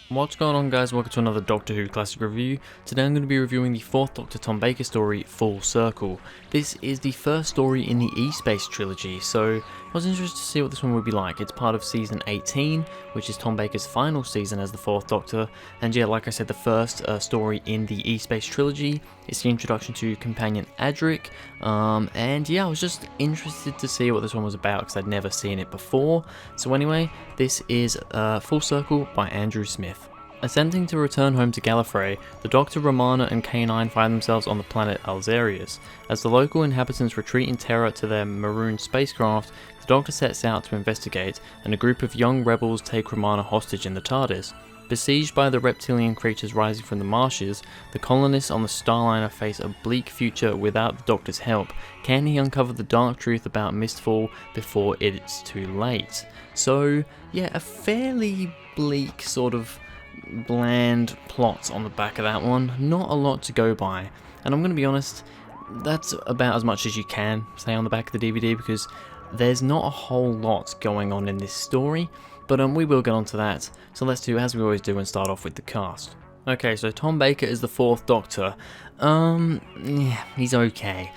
What's going on, guys? Welcome to another Doctor Who Classic Review. Today I'm going to be reviewing the 4th Doctor Tom Baker story, Full Circle. This is the first story in the E-Space trilogy, so I was interested to see what this one would be like. It's part of Season 18, which is Tom Baker's final season as the 4th Doctor, and yeah, like I said, the first story in the E-Space trilogy. It's the introduction to Companion Adric, and yeah, I was just interested to see what this one was about because I'd never seen it before. So anyway, this is Full Circle by Andrew Smith. Attempting to return home to Gallifrey, the Doctor, Romana and K9 find themselves on the planet Alzarius. As the local inhabitants retreat in terror to their marooned spacecraft, the Doctor sets out to investigate, and a group of young rebels take Romana hostage in the TARDIS. Besieged by the reptilian creatures rising from the marshes, the colonists on the Starliner face a bleak future without the Doctor's help. Can he uncover the dark truth about Mistfall before it's too late? So, yeah, a fairly bleak sort of bland plot on the back of that one. Not a lot to go by. And I'm going to be honest, that's about as much as you can say on the back of the DVD because there's not a whole lot going on in this story. But we will get onto that. So let's do as we always do and start off with the cast. Okay, so Tom Baker is the 4th Doctor. Yeah, he's okay.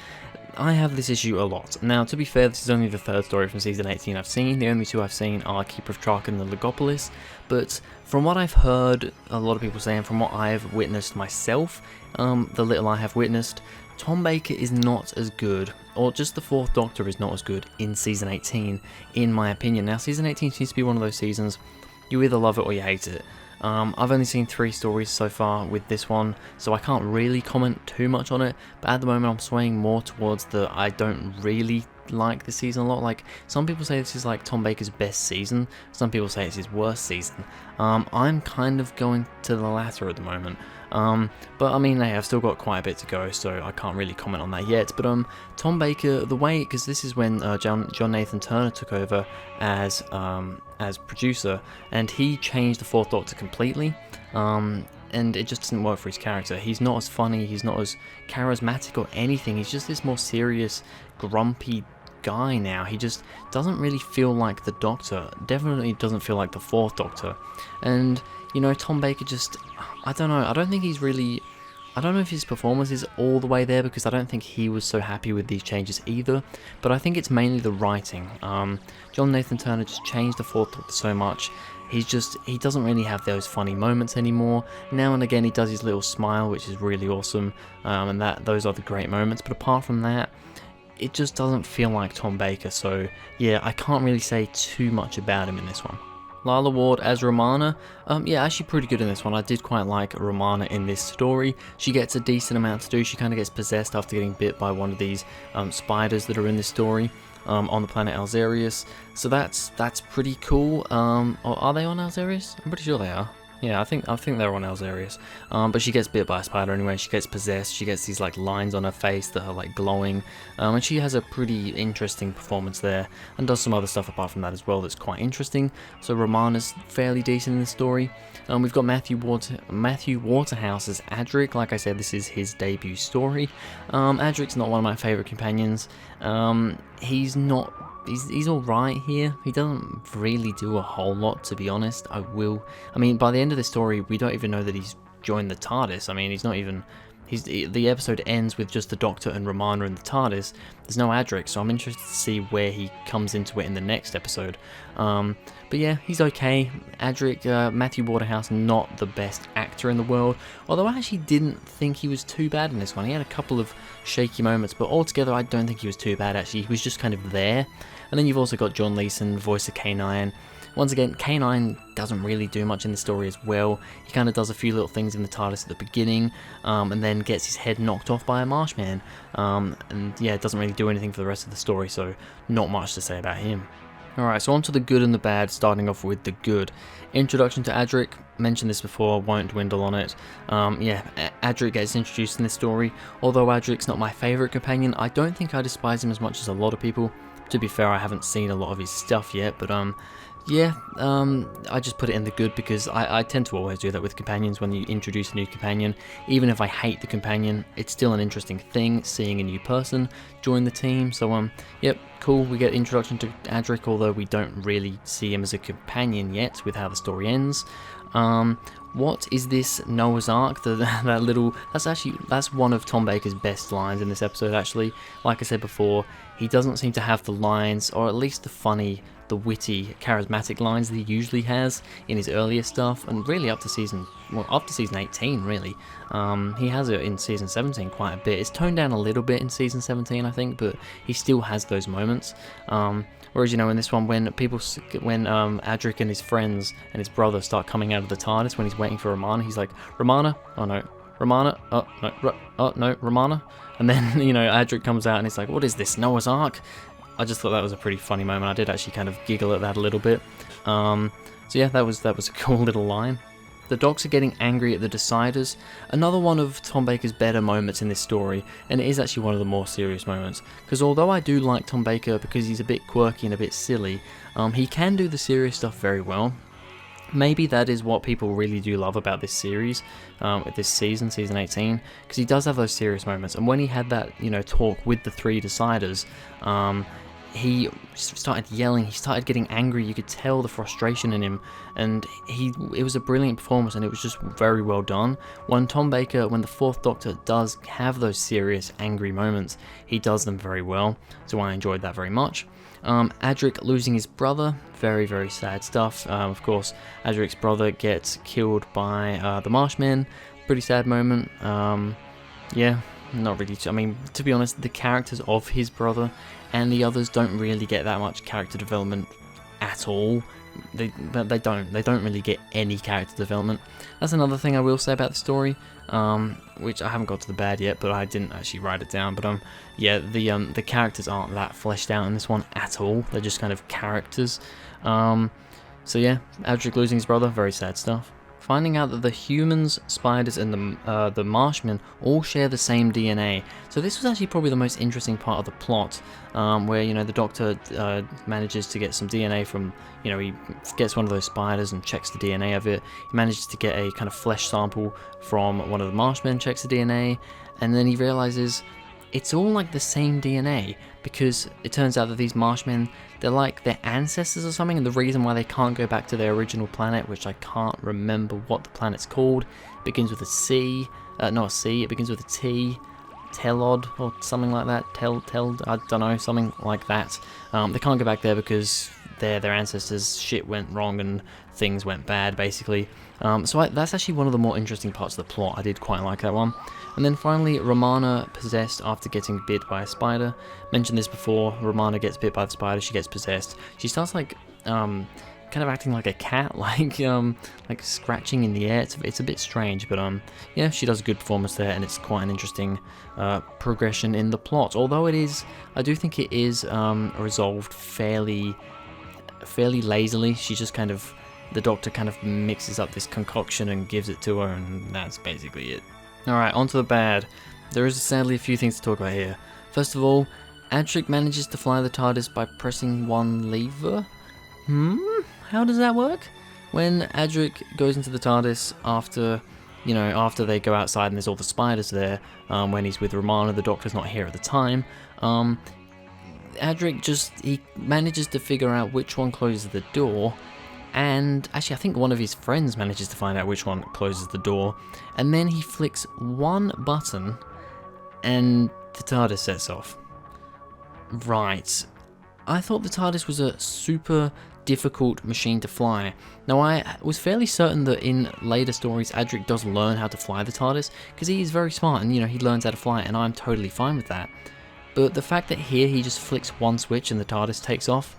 I have this issue a lot. Now, to be fair, this is only the 3rd story from Season 18 I've seen. The only 2 I've seen are Keeper of Traken and the Legopolis. But from what I've heard a lot of people say, and from what I've witnessed myself, the little I have witnessed, Tom Baker is not as good, or just the 4th Doctor is not as good in Season 18, in my opinion. Now, Season 18 seems to be one of those seasons, you either love it or you hate it. I've only seen 3 stories so far with this one, so I can't really comment too much on it, but at the moment I'm swaying more towards the I don't really like the season a lot. Like, some people say this is like Tom Baker's best season, some people say it's his worst season. I'm kind of going to the latter at the moment. But I mean, hey, I've still got quite a bit to go, so I can't really comment on that yet. But Tom Baker, the way, because this is when John Nathan Turner took over as producer, and he changed the 4th Doctor completely. And it just doesn't work for his character. He's not as funny, he's not as charismatic or anything. He's just this more serious, grumpy guy now. He just doesn't really feel like the Doctor. Definitely doesn't feel like the 4th Doctor. And, you know, Tom Baker just, I don't know, I don't know if his performance is all the way there because I don't think he was so happy with these changes either, but I think it's mainly the writing. John Nathan Turner just changed the 4th Doctor so much. He doesn't really have those funny moments anymore. Now and again he does his little smile, which is really awesome, and those are the great moments, but apart from that, it just doesn't feel like Tom Baker, so yeah, I can't really say too much about him in this one. Lalla Ward as Romana, yeah, actually pretty good in this one. I did quite like Romana in this story. She gets a decent amount to do. She kind of gets possessed after getting bit by one of these spiders that are in this story on the planet Alzarius. So that's pretty cool. Or are they on Alzarius? I'm pretty sure they are. Yeah, I think they're on Alzarius. But she gets bit by a spider anyway. She gets possessed. She gets these like lines on her face that are like glowing. And she has a pretty interesting performance there, and does some other stuff apart from that as well that's quite interesting. So Romana's fairly decent in the story. We've got Matthew Waterhouse as Adric. Like I said, this is his debut story. Adric's not one of my favourite companions. He's alright here. He doesn't really do a whole lot, to be honest. I mean, by the end of the story, we don't even know that he's joined the TARDIS. I mean, the episode ends with just the Doctor and Romana in the TARDIS. There's no Adric, so I'm interested to see where he comes into it in the next episode. But yeah, he's okay. Adric, Matthew Waterhouse, not the best actor in the world, although I actually didn't think he was too bad in this one. He had a couple of shaky moments, but altogether I don't think he was too bad actually. He was just kind of there. And then you've also got John Leeson, voice of K9. Once again, K9 doesn't really do much in the story as well. He kind of does a few little things in the TARDIS at the beginning, and then gets his head knocked off by a Marshman. And yeah, it doesn't really do anything for the rest of the story, so not much to say about him. Alright, so on to the good and the bad, starting off with the good. Introduction to Adric, mentioned this before, won't dwindle on it. Yeah, Adric gets introduced in this story. Although Adric's not my favourite companion, I don't think I despise him as much as a lot of people. To be fair, I haven't seen a lot of his stuff yet, but yeah, I just put it in the good because I tend to always do that with companions when you introduce a new companion. Even if I hate the companion, it's still an interesting thing seeing a new person join the team. So yep, cool, we get introduction to Adric, although we don't really see him as a companion yet with how the story ends. What is this Noah's Ark? That's one of Tom Baker's best lines in this episode, actually. Like I said before, he doesn't seem to have the lines, or at least the funny, the witty, charismatic lines that he usually has in his earlier stuff, and really up to season 18, really. He has it in season 17 quite a bit. It's toned down a little bit in season 17, I think, but he still has those moments. Whereas, in this one, when Adric and his friends and his brother start coming out of the TARDIS when he's waiting for Romana, he's like, Romana? Oh no. Romana? Oh no, Romana? And then, Adric comes out and he's like, what is this, Noah's Ark? I just thought that was a pretty funny moment. I did actually kind of giggle at that a little bit. So yeah, that was a cool little line. The Docs are getting angry at the Deciders, another one of Tom Baker's better moments in this story, and it is actually one of the more serious moments, because although I do like Tom Baker because he's a bit quirky and a bit silly, he can do the serious stuff very well. Maybe that is what people really do love about this series, this season 18, because he does have those serious moments, and when he had that, talk with the three Deciders, he started yelling, he started getting angry, you could tell the frustration in him, and it was a brilliant performance, and it was just very well done. When the Fourth Doctor does have those serious, angry moments, he does them very well, so I enjoyed that very much. Adric losing his brother, very, very sad stuff. Of course, Adric's brother gets killed by the Marshmen, pretty sad moment. Yeah, not really, to be honest, the characters of his brother and the others don't really get that much character development at all. They don't really get any character development. That's another thing I will say about the story, which I haven't got to the bad yet, but I didn't actually write it down. But yeah, the characters aren't that fleshed out in this one at all. They're just kind of characters. So yeah, Adric losing his brother, very sad stuff. Finding out that the humans, spiders, and the Marshmen all share the same DNA. So this was actually probably the most interesting part of the plot, where the Doctor manages to get some DNA from, he gets one of those spiders and checks the DNA of it. He manages to get a kind of flesh sample from one of the Marshmen, checks the DNA, and then he realizes it's all like the same DNA, because it turns out that these Marshmen, they're like their ancestors or something, and the reason why they can't go back to their original planet, which I can't remember what the planet's called, begins with a C, not a C, it begins with a T, Telod, or something like that, I don't know, something like that. They can't go back there because their ancestors, shit went wrong and things went bad, basically. So that's actually one of the more interesting parts of the plot. I did quite like that one. And then finally, Romana possessed after getting bit by a spider. Mentioned this before, Romana gets bit by the spider, she gets possessed. She starts like, kind of acting like a cat, like scratching in the air. It's a bit strange, but yeah, she does a good performance there, and it's quite an interesting progression in the plot. Although I do think it is resolved fairly lazily. She just the Doctor kind of mixes up this concoction and gives it to her, and that's basically it. Alright, on to the bad. There is sadly a few things to talk about here. First of all, Adric manages to fly the TARDIS by pressing one lever. How does that work? When Adric goes into the TARDIS after they go outside and there's all the spiders there, when he's with Romana, the Doctor's not here at the time, Adric he manages to figure out which one closes the door, and actually I think one of his friends manages to find out which one closes the door, and then he flicks one button and the TARDIS sets off. Right. I thought the TARDIS was a super difficult machine to fly. Now I was fairly certain that in later stories Adric does learn how to fly the TARDIS, because he is very smart and he learns how to fly it, and I'm totally fine with that. But the fact that here he just flicks one switch and the TARDIS takes off,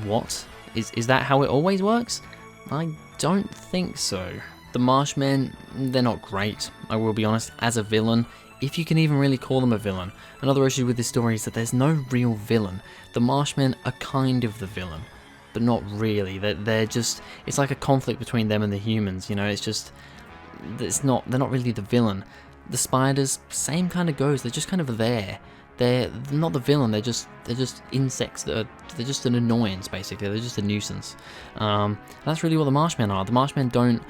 what? Is that how it always works? I don't think so. The Marshmen, they're not great, I will be honest, as a villain, if you can even really call them a villain. Another issue with this story is that there's no real villain. The Marshmen are kind of the villain, but not really. They're just, it's like a conflict between them and the humans, they're not really the villain. The spiders, same kind of goes, they're just kind of there. They're not the villain, they're just insects, they're just an annoyance, basically, they're just a nuisance. That's really what the Marshmen are. The Marshmen don't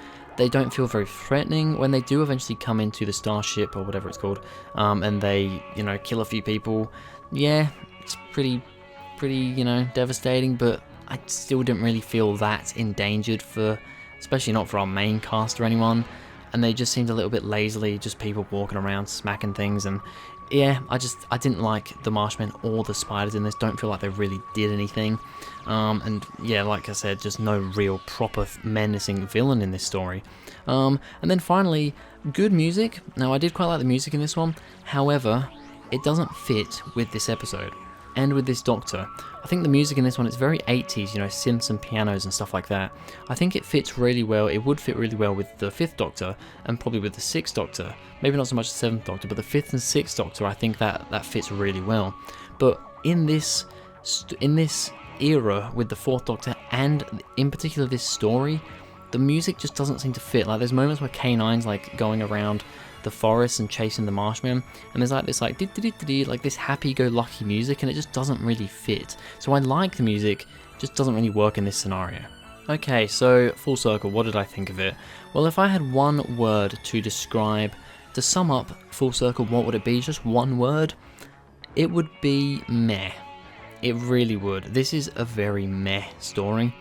feel very threatening. When they do eventually come into the starship, or whatever it's called, and they, kill a few people, yeah, it's pretty, devastating, but I still didn't really feel that endangered for especially not for our main cast or anyone, and they just seemed a little bit lazily, just people walking around smacking things. And yeah, I didn't like the Marshmen or the spiders in this. Don't feel like they really did anything. And yeah, like I said, just no real proper menacing villain in this story. And then finally, good music. Now I did quite like the music in this one, however, it doesn't fit with this episode and with this Doctor. I think the music in this one is very 80s, you know, synths and pianos and stuff like that. I think it fits really well. It would fit really well with the 5th Doctor and probably with the 6th Doctor. Maybe not so much the 7th Doctor, but the 5th and 6th Doctor, I think that fits really well. But in this era with the 4th Doctor, and in particular this story, the music just doesn't seem to fit. Like, there's moments where K9's like going around the forest and chasing the Marshmen, and there's like this like like this happy-go-lucky music, and it just doesn't really fit. So I like the music, it just doesn't really work in this scenario. Okay, so full circle, what did I think of it? Well, if I had one word to sum up Full Circle, what would it be? Just one word? It would be meh. It really would. This is a very meh story.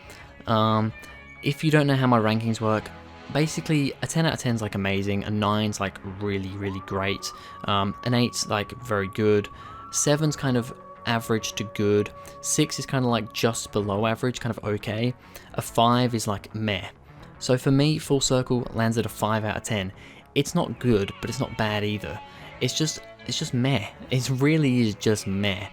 If you don't know how my rankings work, basically a 10 out of 10 is like amazing, a 9's like really, really great, an 8's like very good, 7's kind of average to good, 6 is kind of like just below average, kind of okay, a 5 is like meh. So for me, Full Circle lands at a 5 out of 10. It's not good, but it's not bad either. It's just meh. It really is just meh.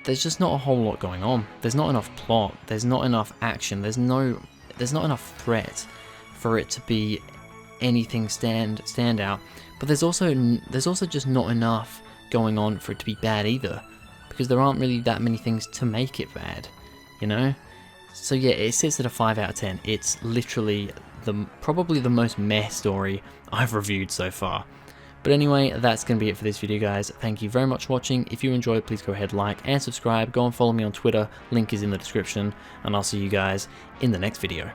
There's just not a whole lot going on. There's not enough plot. There's not enough action. There's not enough threat for it to be anything stand out. But there's also just not enough going on for it to be bad either, because there aren't really that many things to make it bad, you know. So yeah, it sits at a 5 out of 10. It's literally probably the most meh story I've reviewed so far. But anyway, that's going to be it for this video, guys. Thank you very much for watching. If you enjoyed, please go ahead, like and subscribe. Go and follow me on Twitter. Link is in the description. And I'll see you guys in the next video.